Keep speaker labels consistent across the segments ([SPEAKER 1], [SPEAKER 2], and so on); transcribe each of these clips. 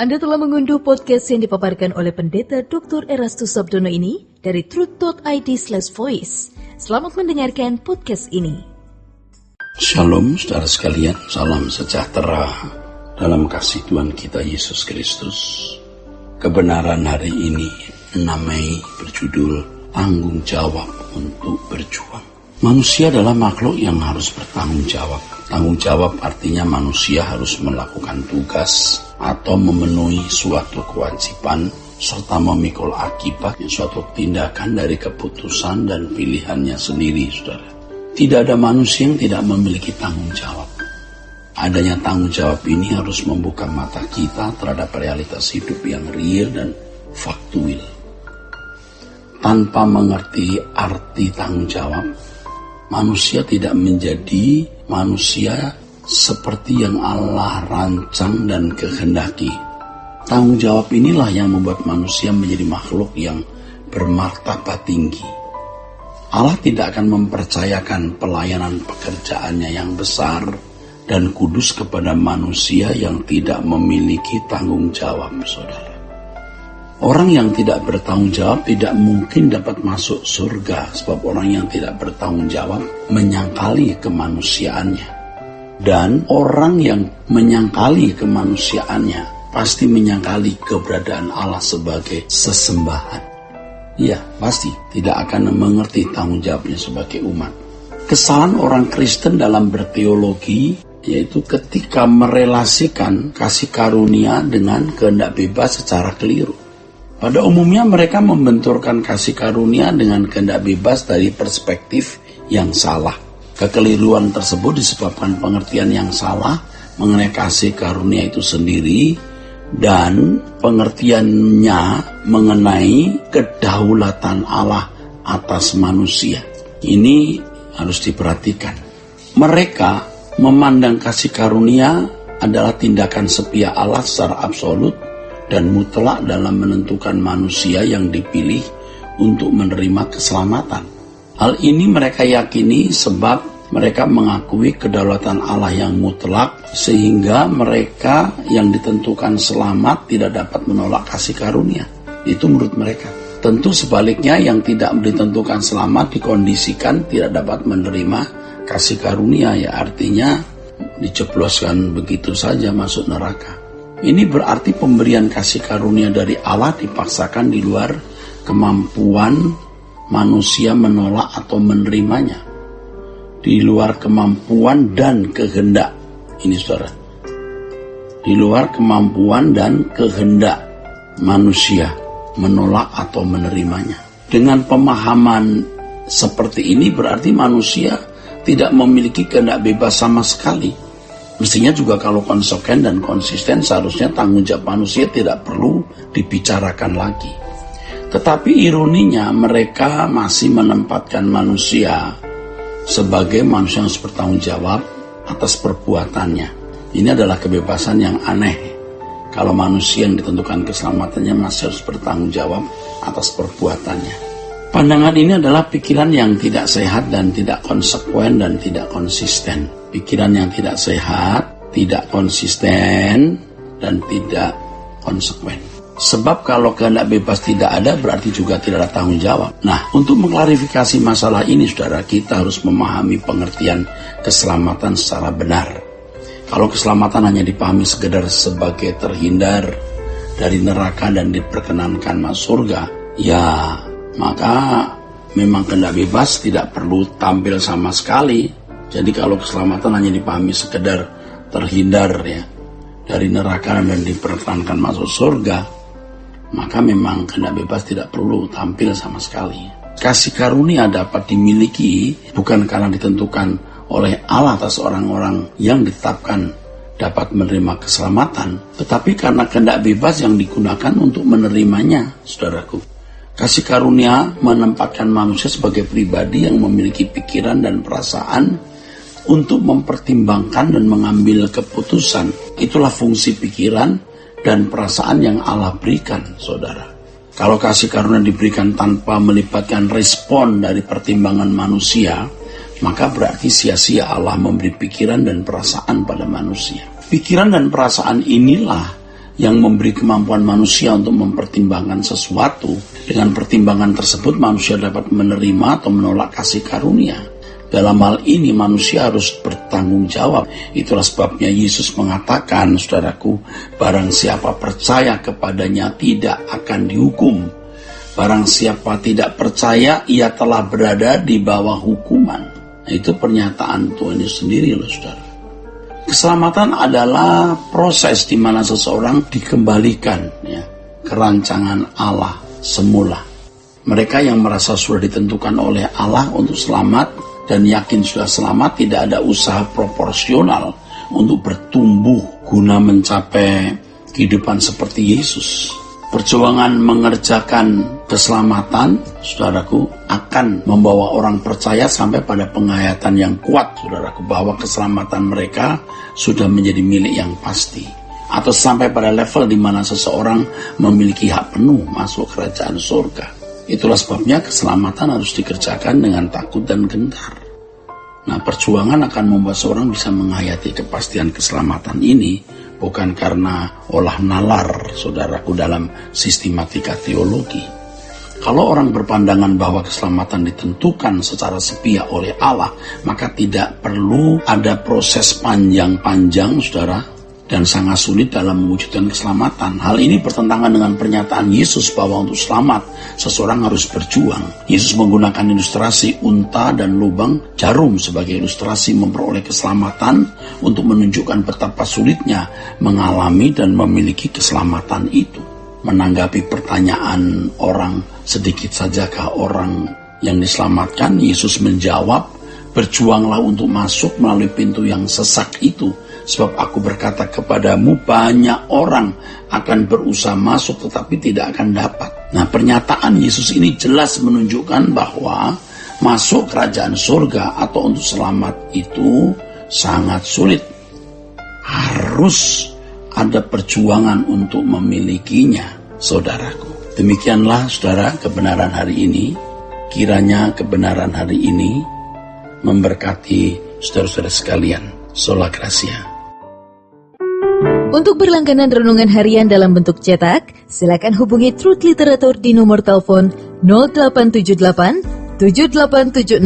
[SPEAKER 1] Anda telah mengunduh podcast yang dipaparkan oleh Pendeta Dr. Erastus Sabdono ini dari truth.id/voice. Selamat mendengarkan podcast ini.
[SPEAKER 2] Shalom saudara sekalian, salam sejahtera dalam kasih Tuhan kita Yesus Kristus. Kebenaran hari ini 6 Mei berjudul Tanggung Jawab untuk Berjuang. Manusia adalah makhluk yang harus bertanggung jawab. Tanggung jawab artinya manusia harus melakukan tugas atau memenuhi suatu kewajiban serta memikul akibat suatu tindakan dari keputusan dan pilihannya sendiri, saudara. Tidak ada manusia yang tidak memiliki tanggung jawab. Adanya tanggung jawab ini harus membuka mata kita terhadap realitas hidup yang real dan faktual. Tanpa mengerti arti tanggung jawab, manusia tidak menjadi manusia seperti yang Allah rancang dan kehendaki. Tanggung jawab inilah yang membuat manusia menjadi makhluk yang bermartabat tinggi. Allah tidak akan mempercayakan pelayanan pekerjaannya yang besar dan kudus kepada manusia yang tidak memiliki tanggung jawab, saudara. Orang yang tidak bertanggung jawab tidak mungkin dapat masuk surga, sebab orang yang tidak bertanggung jawab menyangkali kemanusiaannya. Dan orang yang menyangkali kemanusiaannya pasti menyangkali keberadaan Allah sebagai sesembahan. Ya, pasti tidak akan mengerti tanggung jawabnya sebagai umat. Kesalahan orang Kristen dalam berteologi yaitu ketika merelasikan kasih karunia dengan kehendak bebas secara keliru. Pada umumnya mereka membenturkan kasih karunia dengan kehendak bebas dari perspektif yang salah. Kekeliruan tersebut disebabkan pengertian yang salah mengenai kasih karunia itu sendiri dan pengertiannya mengenai kedaulatan Allah atas manusia. Ini harus diperhatikan. Mereka memandang kasih karunia adalah tindakan setia Allah secara absolut dan mutlak dalam menentukan manusia yang dipilih untuk menerima keselamatan. Hal ini mereka yakini sebab mereka mengakui kedaulatan Allah yang mutlak sehingga mereka yang ditentukan selamat tidak dapat menolak kasih karunia. Itu menurut mereka. Tentu sebaliknya yang tidak ditentukan selamat dikondisikan tidak dapat menerima kasih karunia, ya artinya dijebloskan begitu saja masuk neraka. Ini berarti pemberian kasih karunia dari Allah dipaksakan di luar kemampuan manusia menolak atau menerimanya. Di luar kemampuan dan kehendak. Ini saudara. Di luar kemampuan dan kehendak manusia menolak atau menerimanya. Dengan pemahaman seperti ini berarti manusia tidak memiliki kehendak bebas sama sekali. Mestinya juga kalau konsekuen dan konsisten seharusnya tanggung jawab manusia tidak perlu dibicarakan lagi. Tetapi ironinya mereka masih menempatkan manusia sebagai manusia yang harus bertanggung jawab atas perbuatannya. Ini adalah kebebasan yang aneh. Kalau manusia yang ditentukan keselamatannya masih harus bertanggung jawab atas perbuatannya. Pandangan ini adalah pikiran yang tidak sehat dan tidak konsekuen dan tidak konsisten. Pikiran yang tidak sehat, tidak konsisten, dan tidak konsekuen. Sebab kalau kehendak bebas tidak ada, berarti juga tidak ada tanggung jawab. Nah, untuk mengklarifikasi masalah ini, saudara, kita harus memahami pengertian keselamatan secara benar. Kalau keselamatan hanya dipahami sekedar sebagai terhindar dari neraka dan diperkenankan masuk surga, ya maka memang kehendak bebas tidak perlu tampil sama sekali. Jadi kalau keselamatan hanya dipahami sekedar terhindar ya dari neraka dan diperkenankan masuk surga, maka memang kehendak bebas tidak perlu tampil sama sekali. Kasih karunia dapat dimiliki bukan karena ditentukan oleh Allah atas orang-orang yang ditetapkan dapat menerima keselamatan, tetapi karena kehendak bebas yang digunakan untuk menerimanya, saudaraku. Kasih karunia menempatkan manusia sebagai pribadi yang memiliki pikiran dan perasaan untuk mempertimbangkan dan mengambil keputusan. Itulah fungsi pikiran dan perasaan yang Allah berikan, saudara. Kalau kasih karunia diberikan tanpa melibatkan respon dari pertimbangan manusia, maka berarti sia-sia Allah memberi pikiran dan perasaan pada manusia. Pikiran dan perasaan inilah yang memberi kemampuan manusia untuk mempertimbangkan sesuatu. Dengan pertimbangan tersebut manusia dapat menerima atau menolak kasih karunia. Dalam hal ini manusia harus bertanggung jawab. Itulah sebabnya Yesus mengatakan, saudaraku, barang siapa percaya kepadanya tidak akan dihukum. Barang siapa tidak percaya, ia telah berada di bawah hukuman. Nah, itu pernyataan Tuhan Yesus sendiri loh, saudara. Keselamatan adalah proses di mana seseorang dikembalikan ke rancangan Allah semula. Mereka yang merasa sudah ditentukan oleh Allah untuk selamat dan yakin sudah selamat, tidak ada usaha proporsional untuk bertumbuh guna mencapai kehidupan seperti Yesus. Perjuangan mengerjakan keselamatan, saudaraku, akan membawa orang percaya sampai pada penghayatan yang kuat, saudaraku, bahwa keselamatan mereka sudah menjadi milik yang pasti. Atau sampai pada level di mana seseorang memiliki hak penuh masuk kerajaan surga. Itulah sebabnya keselamatan harus dikerjakan dengan takut dan gentar. Nah, perjuangan akan membuat seorang bisa menghayati kepastian keselamatan ini bukan karena olah nalar, saudaraku, dalam sistematika teologi. Kalau orang berpandangan bahwa keselamatan ditentukan secara sepihak oleh Allah, maka tidak perlu ada proses panjang-panjang, saudara, dan sangat sulit dalam mewujudkan keselamatan. Hal ini bertentangan dengan pernyataan Yesus bahwa untuk selamat, seseorang harus berjuang. Yesus menggunakan ilustrasi unta dan lubang jarum sebagai ilustrasi memperoleh keselamatan untuk menunjukkan betapa sulitnya mengalami dan memiliki keselamatan itu. Menanggapi pertanyaan orang, sedikit sajakah orang yang diselamatkan, Yesus menjawab, berjuanglah untuk masuk melalui pintu yang sesak itu. Sebab aku berkata kepadamu, banyak orang akan berusaha masuk tetapi tidak akan dapat. Nah, pernyataan Yesus ini jelas menunjukkan bahwa masuk kerajaan surga atau untuk selamat itu sangat sulit. Harus ada perjuangan untuk memilikinya, saudaraku. Demikianlah, saudara, kebenaran hari ini. Kiranya kebenaran hari ini memberkati saudara-saudara sekalian. Sola Gracia.
[SPEAKER 1] Untuk berlangganan renungan harian dalam bentuk cetak, silakan hubungi Truth Literatur di nomor telepon 0878 7870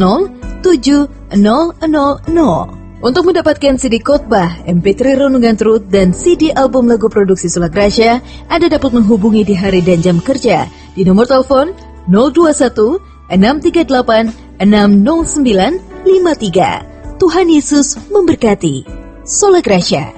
[SPEAKER 1] 7000. Untuk mendapatkan CD khotbah, MP3 renungan Truth, dan CD album lagu produksi Sola Gracia, Anda dapat menghubungi di hari dan jam kerja di nomor telepon 021 638 60953. Tuhan Yesus memberkati. Sola Gracia.